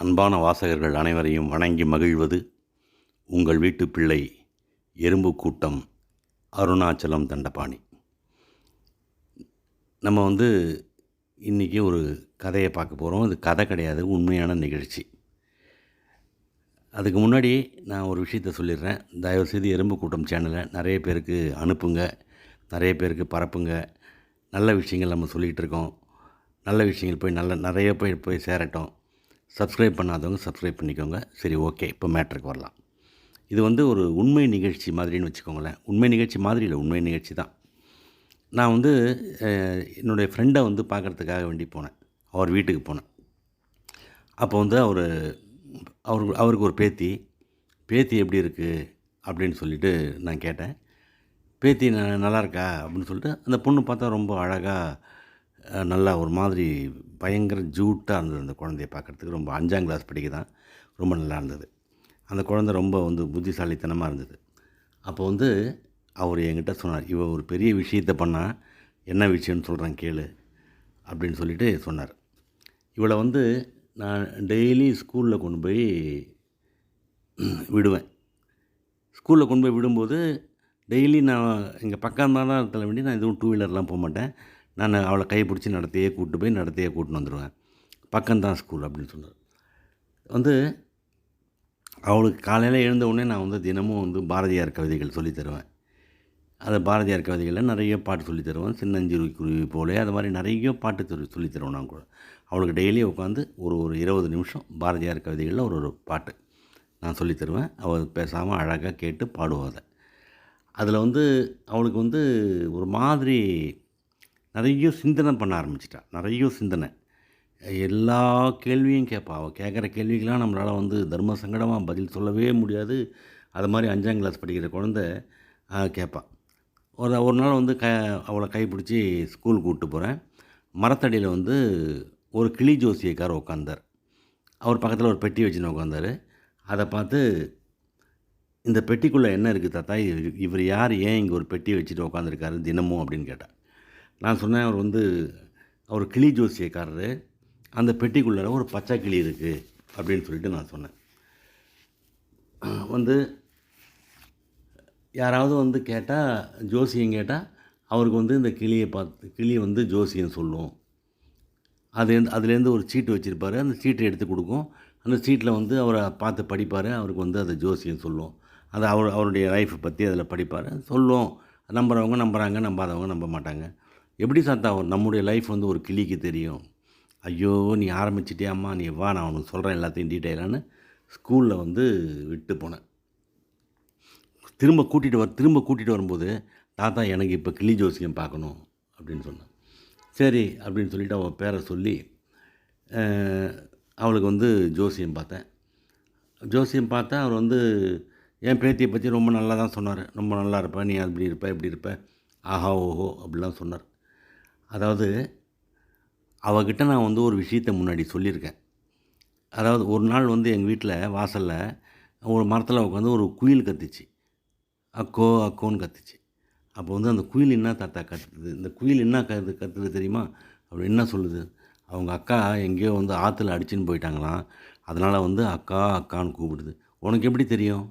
அன்பான வாசகர்கள் அனைவரையும் வணங்கி மகிழ்வது உங்கள் வீட்டு பிள்ளை எறும்பு கூட்டம் அருணாச்சலம் தண்டபாணி. நம்ம இன்றைக்கி ஒரு கதையை பார்க்க போகிறோம். இது கதை கிடையாது, உண்மையான நிகழ்ச்சி. அதுக்கு முன்னாடி நான் ஒரு விஷயத்த சொல்லிடுறேன். தயவுசெய்து எறும்பு கூட்டம் சேனலை நிறைய பேருக்கு அனுப்புங்க, நிறைய பேருக்கு பரப்புங்க. நல்ல விஷயங்கள் நம்ம சொல்லிகிட்டு இருக்கோம். நல்ல விஷயங்கள் போய் நிறைய போய் சேரட்டும். சப்ஸ்கிரைப் பண்ணாதவங்க சப்ஸ்கிரைப் பண்ணிக்கோங்க. சரி, ஓகே, இப்போ மேட்ருக்கு வரலாம். இது ஒரு உண்மை நிகழ்ச்சி மாதிரின்னு வச்சுக்கோங்களேன். உண்மை நிகழ்ச்சி மாதிரி இல்லை, உண்மை நிகழ்ச்சி தான். நான் என்னுடைய ஃப்ரெண்டை பார்க்குறதுக்காக வேண்டி போனேன். அவர் வீட்டுக்கு போனேன். அப்போ அவருக்கு ஒரு பேத்தி எப்படி இருக்குது அப்படின்னு சொல்லிவிட்டு நான் கேட்டேன். பேத்தி நல்லா இருக்கா அப்படின்னு சொல்லிட்டு, அந்த பொண்ணு பார்த்தா ரொம்ப அழகாக நல்லா ஒரு மாதிரி பயங்கர ஜூட்டாக இருந்தது. அந்த குழந்தைய பார்க்குறதுக்கு ரொம்ப 5ஆம் கிளாஸ் படிக்க தான், ரொம்ப நல்லா இருந்தது. அந்த குழந்தை ரொம்ப புத்திசாலித்தனமாக இருந்தது. அப்போ அவர் என்கிட்ட சொன்னார், இவ ஒரு பெரிய விஷயத்தை பண்ணால் என்ன விஷயம்னு சொல்கிறேன் கேளு அப்படின்னு சொல்லிட்டு சொன்னார். இவளை நான் டெய்லி ஸ்கூலில் கொண்டு போய் விடுவேன். ஸ்கூலில் கொண்டு போய் விடும்போது டெய்லி நான் இங்கே பக்கம் தான் இடத்துல வேண்டி நான் எதுவும் 2 வீலர்லாம் போக மாட்டேன். நான் அவளை கை பிடிச்சி நடத்தையே கூட்டின்னு வந்துடுவேன். பக்கம்தான் ஸ்கூல் அப்படின்னு சொன்னார். அவளுக்கு காலையில் எழுந்த உடனே நான் தினமும் பாரதியார் கவிதைகள் சொல்லித் தருவேன். அந்த பாரதியார் கவிதைகளில் நிறைய பாட்டு சொல்லித் தருவேன். சின்னஞ்சிறு குருவி போலே அது மாதிரி நிறைய பாட்டு சொல்லித் தருவேன். நான் கூட அவளுக்கு டெய்லி உட்காந்து ஒரு 20 நிமிஷம் பாரதியார் கவிதைகளில் ஒரு பாட்டு நான் சொல்லித் தருவேன். அவள் பேசாமல் அழகாக கேட்டு பாடுவாள். அதில் அவளுக்கு ஒரு மாதிரி நிறைய சிந்தனை பண்ண ஆரம்பிச்சிட்டா. நிறைய சிந்தனை, எல்லா கேள்வியும் கேட்பா. அவள் கேட்குற கேள்விக்கெலாம் நம்மளால் தர்ம சங்கடமாக பதில் சொல்லவே முடியாது. அது மாதிரி 5ஆம் கிளாஸ் படிக்கிற குழந்தை கேட்பா. ஒரு நாள் அவளை கைப்பிடிச்சி ஸ்கூல் கூப்பிட்டு போகிறேன். மரத்தடியில் ஒரு கிளி ஜோசியக்காரர் உட்காந்தார். அவர் பக்கத்தில் ஒரு பெட்டி வச்சுன்னு உட்காந்தார். அதை பார்த்து, இந்த பெட்டிக்குள்ளே என்ன இருக்குது தாத்தா, இவர் யார், ஏன் இங்கே ஒரு பெட்டியை வச்சுட்டு உட்காந்துருக்காரு தினமும் அப்படின்னு கேட்டார். நான் சொன்னேன், அவர் கிளி ஜோசியக்காரர், அந்த பெட்டிக்குள்ளே ஒரு பச்சை கிளி இருக்குது அப்படின்னு சொல்லிட்டு நான் சொன்னேன். யாராவது கேட்டால், ஜோசியம் கேட்டால் அவருக்கு இந்த கிளியை பார்த்து, கிளி ஜோசியம் சொல்லும். அதுலேருந்து ஒரு சீட்டு வச்சுருப்பார். அந்த சீட்டை எடுத்து கொடுக்கும். அந்த சீட்டில் அவரை பார்த்து படிப்பார். அவருக்கு அது ஜோசியம் சொல்லும். அது அவருடைய லைஃப்பை பற்றி அதில் படிப்பார், சொல்லும். நம்புகிறவங்க நம்புகிறாங்க, நம்பாதவங்க நம்ப மாட்டாங்க. எப்படி சாத்தா நம்முடைய லைஃப் ஒரு கிளிக்கு தெரியும்? ஐயோ, நீ ஆரம்பிச்சிட்டியா அம்மா, நீ வா, நான் உனக்கு சொல்கிறேன் எல்லாத்தையும் டீட்டெயிலான்னு ஸ்கூலில் விட்டு போனேன். திரும்ப கூட்டிகிட்டு வரும்போது, தாத்தா எனக்கு இப்போ கிளி ஜோசியம் பார்க்கணும் அப்படின்னு சொன்னேன். சரி அப்படின்னு சொல்லிவிட்டு அவள் பேரை சொல்லி அவளுக்கு ஜோசியம் பார்த்தேன். ஜோசியம் பார்த்தா அவர் என் பேத்தியை பற்றி ரொம்ப நல்லா தான் சொன்னார். ரொம்ப நல்லா இருப்ப, நீ அப்படி இருப்ப, இப்படி இருப்ப, ஆஹா ஓஹோ அப்படிலாம் சொன்னார். அதாவது அவகிட்ட நான் ஒரு விஷயத்தை முன்னாடி சொல்லியிருக்கேன். அதாவது ஒரு நாள் எங்கள் வீட்டில் வாசலில் ஒரு மரத்தில் உட்காந்து ஒரு குயில் கத்துச்சு. அக்கோ அக்கோன்னு கத்துச்சு. அப்போ அந்த குயில் என்ன தாத்தா கத்துது, இந்த குயில் என்ன கத்துது தெரியுமா, அப்படி என்ன சொல்லுது, அவங்க அக்கா எங்கேயோ ஆற்றுல அடிச்சுன்னு போயிட்டாங்களாம், அதனால் அக்கா அக்கான்னு கூப்பிடுது. உனக்கு எப்படி தெரியும்?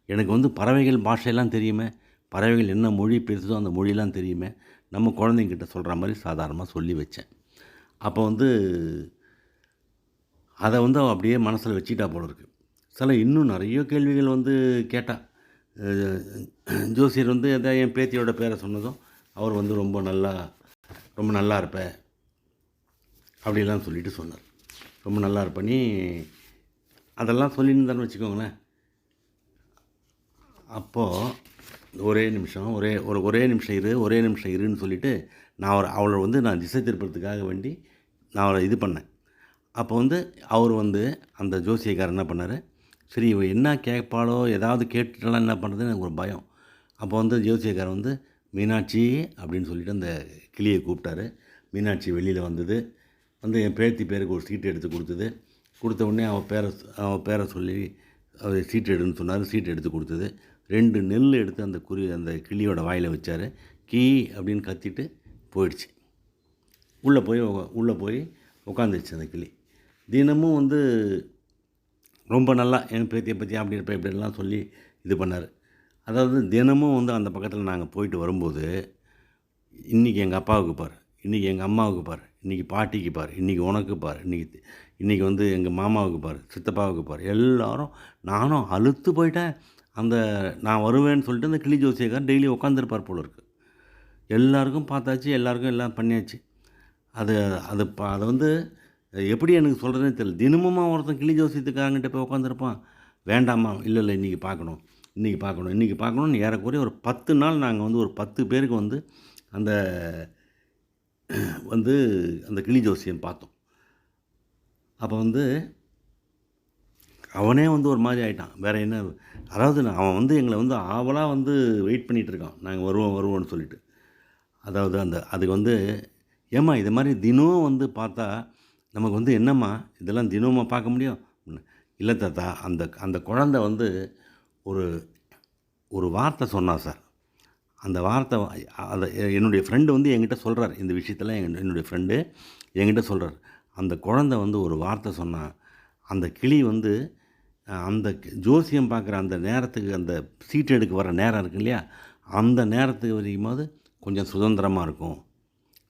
எனக்கு பறவைகள் பாஷையெல்லாம் தெரியுமே, பறவைகள் என்ன மொழி பேசுதோ அந்த மொழியெல்லாம் தெரியுமே. நம்ம குழந்தைங்கிட்ட சொல்கிற மாதிரி சாதாரணமாக சொல்லி வச்சேன். அப்போ அதை அவள் அப்படியே மனசில் வச்சுக்கிட்டா போல இருக்குது. சில இன்னும் நிறைய கேள்விகள் கேட்டால். ஜோசியர் எதாவது என் பேத்தியோட பேரை சொன்னதும் அவர் ரொம்ப நல்லா இருப்ப அப்படிலாம் சொல்லிட்டு சொன்னார். ரொம்ப நல்லா இருப்ப நீ, அதெல்லாம் சொல்லியிருந்தான்னு வச்சுக்கோங்களேன். அப்போது ஒரே நிமிஷம் இருன்னு சொல்லிவிட்டு அவளை நான் திசை திருப்பறதுக்காக வேண்டி நான் அவளை இது பண்ணேன். அப்போ அவர் அந்த ஜோசியக்காரர் என்ன பண்ணார், சரி இவ என்ன கேட்பாளோ, ஏதாவது கேட்டுட்டாலாம் என்ன பண்ணுறதுன்னு எனக்கு ஒரு பயம். அப்போ ஜோசியக்காரர் மீனாட்சி அப்படின்னு சொல்லிவிட்டு அந்த கிளியை கூப்பிட்டாரு. மீனாட்சி வெளியில் வந்தது. என் பேத்தி பேருக்கு ஒரு சீட்டு எடுத்து கொடுத்தது. கொடுத்த உடனே அவள் பேரை சொல்லி அவர் சீட்டு எடுன்னு சொன்னார். சீட்டு எடுத்து கொடுத்தது. 2 நெல் எடுத்து அந்த கிளியோட வாயில் வச்சார். கீ அப்படின்னு கத்திட்டு போயிடுச்சு. உள்ளே போய் உட்காந்துருச்சு அந்த கிளி. தினமும் ரொம்ப நல்லா என் பேத்தியை பற்றி அப்படி இருப்பேன் இப்படிலாம் சொல்லி இது பண்ணார். அதாவது தினமும் வந்து அந்த பக்கத்தில் நாங்கள் போயிட்டு வரும்போது, இன்றைக்கி எங்கள் அப்பாவுக்கு பார், இன்றைக்கி எங்கள் அம்மாவுக்கு பார், இன்றைக்கி பாட்டிக்கு பார், இன்றைக்கி உனக்கு பார், இன்றைக்கி வந்து எங்கள் மாமாவுக்கு பார், சித்தப்பாவுக்கு பார், எல்லோரும் நானும் அலுத்து போயிட்டேன். அந்த நான் வருவேன்னு சொல்லிட்டு அந்த கிளி ஜோசியக்கார் டெய்லி உட்காந்துருப்பார் போல இருக்குது. எல்லாருக்கும் பார்த்தாச்சு, எல்லாருக்கும் எல்லாம் பண்ணியாச்சு. அது அது அதை வந்து எப்படி எனக்கு சொல்கிறதுனே தெரியல. தினமுமா ஒருத்தன் கிளி ஜோசியத்துக்காரங்கிட்ட போய் உட்காந்துருப்பான். வேண்டாமா, இல்லை இல்லை இன்றைக்கி பார்க்கணும், இன்றைக்கி பார்க்கணும், இன்றைக்கி பார்க்கணுன்னு ஏறக்குறைய ஒரு 10 நாள் நாங்கள் வந்து ஒரு 10 பேருக்கு வந்து அந்த வந்து அந்த கிளி ஜோசியம் பார்த்தோம். அப்போ வந்து அவனே வந்து ஒரு மாதிரி ஆகிட்டான். வேறு என்ன, அதாவது அவன் வந்து எங்களை வந்து ஆவலாக வந்து வெயிட் பண்ணிகிட்டு இருக்கான், நாங்கள் வருவோம் வருவோம்னு சொல்லிட்டு. அதாவது அதுக்கு வந்து ஏம்மா இது மாதிரி தினம் வந்து பார்த்தா நமக்கு வந்து என்னம்மா இதெல்லாம் தினமாக பார்க்க முடியும்? இல்லை தாத்தா, அந்த அந்த குழந்தை வந்து ஒரு ஒரு வார்த்தை சொன்னா சார். அந்த வார்த்தை அதை என்னுடைய ஃப்ரெண்டு வந்து என்கிட்ட சொல்கிறார் இந்த விஷயத்தெல்லாம். என்னுடைய ஃப்ரெண்டு என்கிட்ட சொல்கிறார், அந்த குழந்தை வந்து ஒரு வார்த்தை சொன்னா, அந்த கிளி வந்து அந்த ஜோசியம் பார்க்குற அந்த நேரத்துக்கு, அந்த சீட்டு எடுக்க வர நேரம் இருக்கு இல்லையா, அந்த நேரத்துக்கு வரைக்கும்போது கொஞ்சம் சுதந்திரமாக இருக்கும்.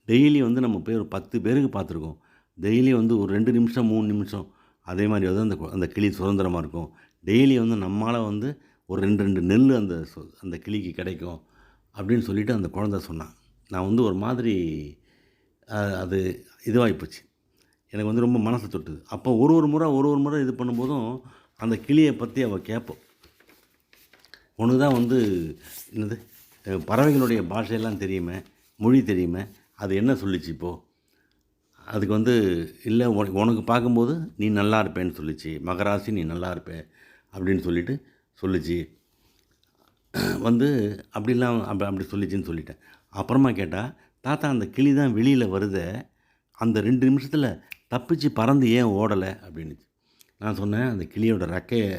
டெய்லி வந்து நம்ம போய் ஒரு 10 பேருக்கு பார்த்துருக்கோம். டெய்லி வந்து ஒரு 2 நிமிஷம் 3 நிமிஷம் அதே மாதிரி வந்து அந்த கிளி சுதந்திரமாக இருக்கும். டெய்லி வந்து நம்மளால் வந்து ஒரு 2 நெல் அந்த கிளிக்கு கிடைக்கும் அப்படின்னு சொல்லிவிட்டு அந்த குழந்தை சொன்னான். நான் வந்து ஒரு மாதிரி அது இதுவாகி போச்சு. எனக்கு வந்து ரொம்ப மனசை தொட்டுது. அப்போ ஒரு முறை இது பண்ணும்போதும் அந்த கிளியை பற்றி அவள் கேட்போம். உனக்கு தான் வந்து என்னது பறவைகளுடைய பாஷையெல்லாம் தெரியுமே, மொழி தெரியுமே, அது என்ன சொல்லிச்சு இப்போது? அதுக்கு வந்து இல்லை உனக்கு பார்க்கும்போது நீ நல்லா இருப்பேன்னு சொல்லிச்சு, மகராசி நீ நல்லா இருப்ப அப்படின்னு சொல்லிட்டு சொல்லிச்சு வந்து அப்படிலாம் அப்படி சொல்லிச்சின்னு சொல்லிட்டேன். அப்புறமா கேட்டால், தாத்தா அந்த கிளி தான் வெளியில் வருதே, அந்த 2 நிமிஷத்தில் தப்பிச்சு பறந்து ஏன் ஓடலை அப்படின்னுச்சு. நான் சொன்னேன், அந்த கிளியோட ரெக்கையை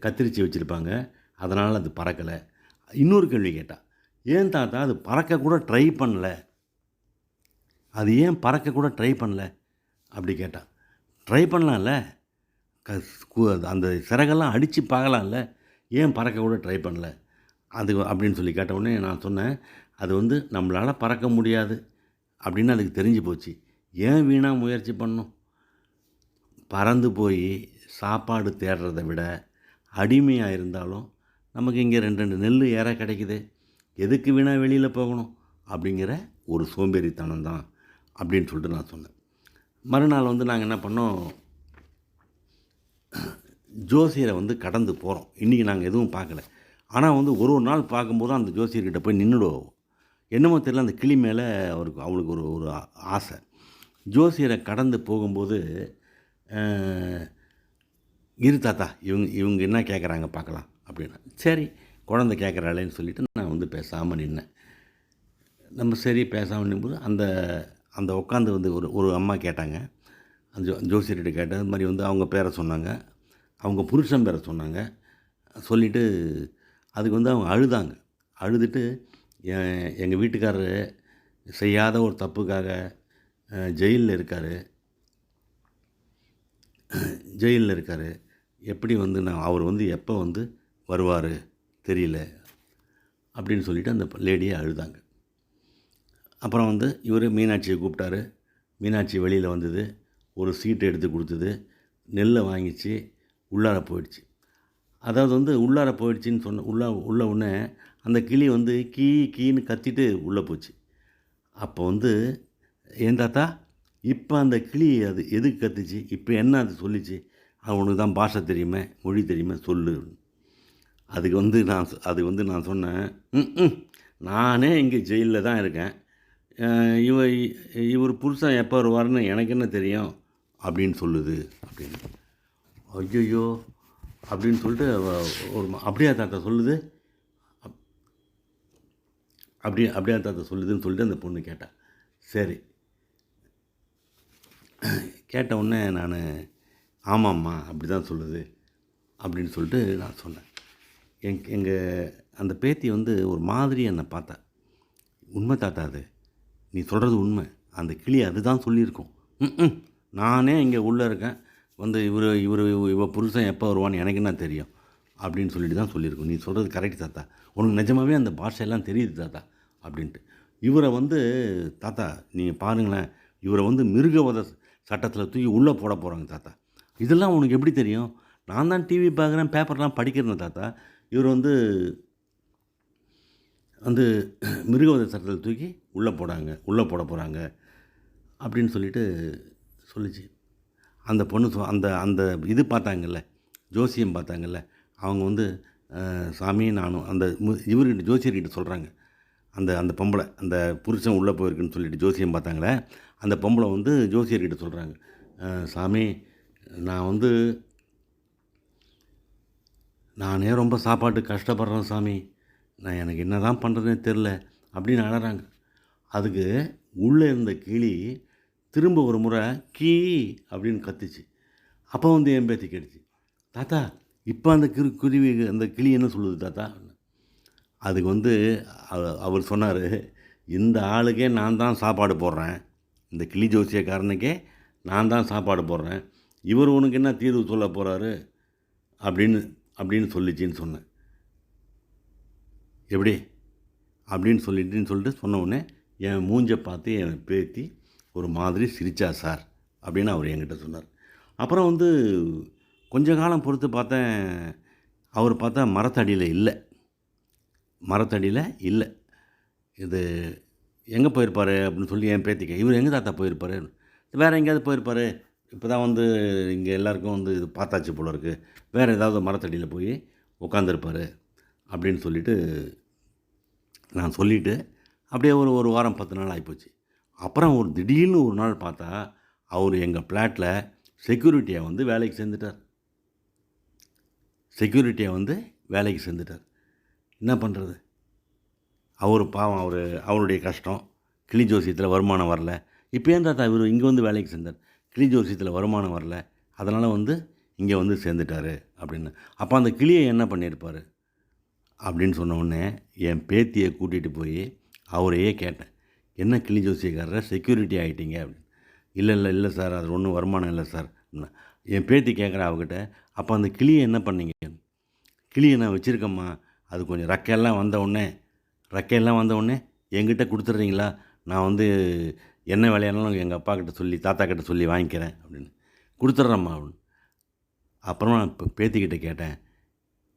கத்திரிச்சு வச்சுருப்பாங்க, அதனால் அது பறக்கலை. இன்னொரு கேள்வி கேட்டால், ஏன் தாத்தா அது பறக்கக்கூட ட்ரை பண்ணல, அது ஏன் பறக்கக்கூட ட்ரை பண்ணல அப்படி கேட்டால். ட்ரை பண்ணலாம்ல, அந்த சிறகெல்லாம் அடித்து பார்க்கலாம்ல, ஏன் பறக்கக்கூட ட்ரை பண்ணல அது அப்படின்னு சொல்லி கேட்டவுடனே நான் சொன்னேன், அது வந்து நம்மளால் பறக்க முடியாது அப்படின்னு அதுக்கு தெரிஞ்சு போச்சு, ஏன் வீணாக முயற்சி பண்ணணும்? பறந்து போய் சாப்பாடு தேடுறதை விட அடிமையாக இருந்தாலும் நமக்கு இங்கே 2 நெல் ஏற கிடைக்குது, எதுக்கு வீணாக வெளியில் போகணும் அப்படிங்கிற ஒரு சோம்பேறித்தனம் தான் அப்படின்னு சொல்லிட்டு நான் சொன்னேன். மறுநாள் வந்து நாங்கள் என்ன பண்ணோம், ஜோசியரை வந்து கடந்து போகிறோம். இன்றைக்கி நாங்கள் எதுவும் பார்க்கல. ஆனால் வந்து ஒரு நாள் பார்க்கும்போது அந்த ஜோசியர்கிட்ட போய் நின்றுடுவோம். என்னமோ தெரியல, அந்த கிளி மேலே அவளுக்கு ஒரு ஆசை. ஜோசியரை கடந்து போகும்போது, இரு தாத்தா இவங்க என்ன கேட்குறாங்க பார்க்கலாம் அப்படின்னா, சரி குழந்தை கேட்குறாளேன்னு சொல்லிவிட்டு நான் வந்து பேசாமல் நின்னேன். நம்ம சரி பேசாமல் நின்போது அந்த உட்காந்து வந்து ஒரு அம்மா கேட்டாங்க. அந்த ஜோசியர்கிட்ட கேட்டேன். அது மாதிரி வந்து அவங்க பேரை சொன்னாங்க, அவங்க புருஷன் பேரை சொன்னாங்க. சொல்லிவிட்டு அதுக்கு வந்து அவங்க அழுதாங்க. அழுதுட்டு, எங்கள் வீட்டுக்காரரு செய்யாத ஒரு தப்புக்காக ஜெயிலில் இருக்கார், எப்படி வந்து அவர் வந்து எப்போ வந்து வருவார் தெரியல அப்படின்னு சொல்லிவிட்டு அந்த லேடியை அழுதாங்க. அப்புறம் வந்து இவர் மீனாட்சியை கூப்பிட்டாரு. மீனாட்சி வெளியில் வந்தது, ஒரு சீட்டை எடுத்து கொடுத்தது, நெல்லை வாங்கிச்சு, உள்ளார போயிடுச்சு. அதாவது வந்து உள்ளார போயிடுச்சின்னு உள்ள உடனே அந்த கிளி வந்து கீன்னு கத்திட்டு உள்ளே போச்சு. அப்போ வந்து, ஏன் தாத்தா இப்போ அந்த கிளி அது எதுக்கு கத்துச்சு, இப்போ என்ன அது சொல்லிச்சு, அவனுக்கு தான் பாஷை தெரியுமே, மொழி தெரியுமே, சொல்லு. அதுக்கு வந்து நான் சொன்னேன், நானே இங்கே ஜெயிலில் தான் இருக்கேன், இவர் புருஷன் எப்போ வருவார்னு எனக்கு என்ன தெரியும் அப்படின்னு சொல்லுது அப்படின்னு. ஐயோ அப்படின்னு சொல்லிட்டு அப்படியா தாத்தா சொல்லுது, அப்படியா தாத்தா சொல்லுதுன்னு சொல்லிட்டு அந்த பொண்ணு கேட்டாள். சரி, கேட்ட உடனே நான் ஆமாம்மா அப்படி தான் சொல்லுது அப்படின்னு சொல்லிட்டு நான் சொன்னேன். எங்கள் அந்த பேத்தி வந்து ஒரு மாதிரி என்னை பார்த்தா, உண்மை தாத்தா அது நீ சொல்கிறது உண்மை, அந்த கிளி அதுதான் சொல்லியிருக்கோம், நானே இங்கே உள்ளே இருக்கேன், வந்து இவ புருஷன் எப்போ வருவான்னு எனக்கு என்ன தெரியும் அப்படின்னு சொல்லிட்டு தான் சொல்லியிருக்கோம். நீ சொல்கிறது கரெக்ட் தாத்தா, உனக்கு நிஜமாகவே அந்த பாஷையெல்லாம் தெரியுது தாத்தா அப்படின்ட்டு. இவரை வந்து தாத்தா நீங்கள் பாருங்களேன், இவரை வந்து மிருகவத சட்டத்தில் தூக்கி உள்ளே போட போகிறாங்க தாத்தா. இதெல்லாம் உனக்கு எப்படி தெரியும்? நான் தான் டிவி பார்க்குறேன், பேப்பர்லாம் படிக்கிறேன் தாத்தா. இவர் வந்து வந்து மிருகவதை சட்டத்தில் தூக்கி உள்ளே போட போகிறாங்க அப்படின்னு சொல்லிட்டு சொல்லிச்சு. அந்த பொண்ணு அந்த அந்த இது பார்த்தாங்கல்ல, ஜோசியம் பார்த்தாங்கல்ல, அவங்க வந்து சாமி நானும் அந்த இவர்கிட்ட ஜோசியர்கிட்ட சொல்கிறாங்க. அந்த அந்த பொம்பளை அந்த புருஷன் உள்ளே போயிருக்குன்னு சொல்லிட்டு ஜோசியம் பார்த்தாங்களே, அந்த பொம்பளை வந்து ஜோசியர்கிட்ட சொல்கிறாங்க, சாமி நானே ரொம்ப சாப்பாட்டுக்கு கஷ்டப்படுறேன் சாமி, எனக்கு என்ன தான் பண்ணுறதுனே தெரில அப்படின்னு அழறாங்க. அதுக்கு உள்ளே இருந்த கிளி திரும்ப ஒரு முறை கீ அப்படின்னு கத்துச்சு. அப்போ வந்து என் பேத்தி கேட்டுச்சு, தாத்தா இப்போ அந்த குருவி அந்த கிளி என்ன சொல்லுது தாத்தா? அதுக்கு வந்து அவர் சொன்னார், இந்த ஆளுக்கே நான் தான் சாப்பாடு போடுறேன், இந்த கிளி ஜோசியக்காரனுக்கே நான் தான் சாப்பாடு போடுறேன், இவர் உனக்கு என்ன தீர்வு சொல்ல போகிறாரு அப்படின்னு சொல்லிச்சின்னு சொன்னேன். எப்படி அப்படின்னு சொல்லிட்டு சொன்ன உடனே என் மூஞ்சை பார்த்து என் பேத்தி ஒரு மாதிரி சிரிச்சா சார் அப்படின்னு அவர் என்கிட்ட சொன்னார். அப்புறம் வந்து கொஞ்ச காலம் பொறுத்து பார்த்தேன், அவர் பார்த்தா மரத்தடியில் இல்லை. இது எங்கே போயிருப்பார் அப்படின்னு சொல்லி என் பேத்திக்க, இவர் எங்கே தாத்தா போயிருப்பார்? வேறு எங்கேயாவது போயிருப்பார், இப்போ தான் வந்து இங்கே எல்லாருக்கும் வந்து இது பார்த்தாச்சு போல இருக்குது, வேறு ஏதாவது மரத்தடியில் போய் உட்காந்துருப்பார் அப்படின்னு சொல்லிட்டு நான் சொல்லிவிட்டு அப்படியே ஒரு வாரம் 10 நாள் ஆகிப்போச்சு. அப்புறம் திடீர்னு ஒரு நாள் பார்த்தா அவர் எங்கள் ஃப்ளாட்டில் செக்யூரிட்டியாக வந்து வேலைக்கு சேர்ந்துட்டார். என்ன பண்ணுறது? அவர் பாவம், அவருடைய கஷ்டம். கிளி ஜோசியத்தில் வருமானம் வரல. இப்போ ஏன் தாத்தா இவர் இங்கே வந்து வேலைக்கு சேர்ந்தார்? கிளி ஜோசியத்தில் வருமானம் வரல, அதனால் வந்து இங்கே வந்து சேர்ந்துட்டார் அப்படின்னு. அப்போ அந்த கிளியை என்ன பண்ணியிருப்பார் அப்படின்னு சொன்ன உடனே என் பேத்தியை கூட்டிகிட்டு போய் அவரையே கேட்டேன், என்ன கிளி ஜோசியக்காரரை செக்யூரிட்டி ஆகிட்டீங்க அப்படின்னு. இல்லை சார், அது ஒன்றும் வருமானம் இல்லை சார். என் பேத்தி கேட்குறேன் அவகிட்ட, அப்போ அந்த கிளியை என்ன பண்ணீங்க? கிளியை நான் வச்சுருக்கேம்மா, அது கொஞ்சம் ரெக்கையெல்லாம் வந்த உடனே என்கிட்ட கொடுத்துட்றீங்களா? நான் வந்து என்ன வேலையானாலும் எங்கள் அப்பா கிட்ட சொல்லி தாத்தா கிட்ட சொல்லி வாங்கிக்கிறேன் அப்படின்னு. கொடுத்துட்றேம்மா அப்படின்னு. அப்புறமா நான் இப்போ பேத்திக்கிட்ட கேட்டேன்,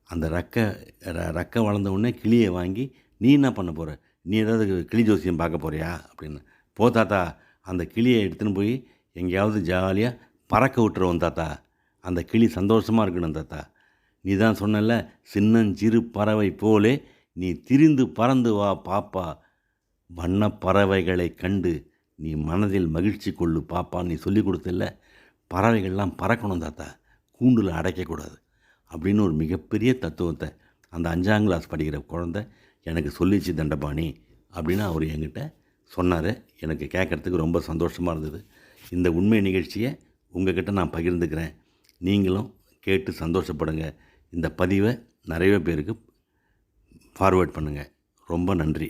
அந்த ரெக்கை வளர்ந்த உடனே கிளியை வாங்கி நீ என்ன பண்ண போகிற? நீ ஏதாவது கிளி ஜோசியம் பார்க்க போகிறியா அப்படின்னு. போ தாத்தா, அந்த கிளியை எடுத்துன்னு போய் எங்கேயாவது ஜாலியாக பறக்க விட்டுருவோம் தாத்தா, அந்த கிளி சந்தோஷமாக இருக்கணும் தாத்தா. நீ தான் சொன்னல, சின்னஞ்சிறு பறவை போலே நீ திரிந்து பறந்து வா பாப்பா, வண்ண பறவைகளை கண்டு நீ மனதில் மகிழ்ச்சி கொள்ளு பாப்பா, நீ சொல்லி கொடுத்தல, பறவைகள்லாம் பறக்கணும் தாத்தா, கூண்டில் அடைக்கக்கூடாது அப்படின்னு ஒரு மிகப்பெரிய தத்துவத்தை அந்த 5ஆம் கிளாஸ் படிக்கிற குழந்தை எனக்கு சொல்லிச்சு தண்டபாணி அப்படின்னு அவர் என்கிட்ட சொன்னார். எனக்கு கேட்குறதுக்கு ரொம்ப சந்தோஷமாக இருந்தது. இந்த உண்மை நிகழ்ச்சியை உங்கள்கிட்ட நான் பகிர்ந்துக்கிறேன். நீங்களும் கேட்டு சந்தோஷப்படுங்க. இந்த பதிவை நிறைய பேருக்கு ஃபார்வேர்ட் பண்ணுங்கள். ரொம்ப நன்றி.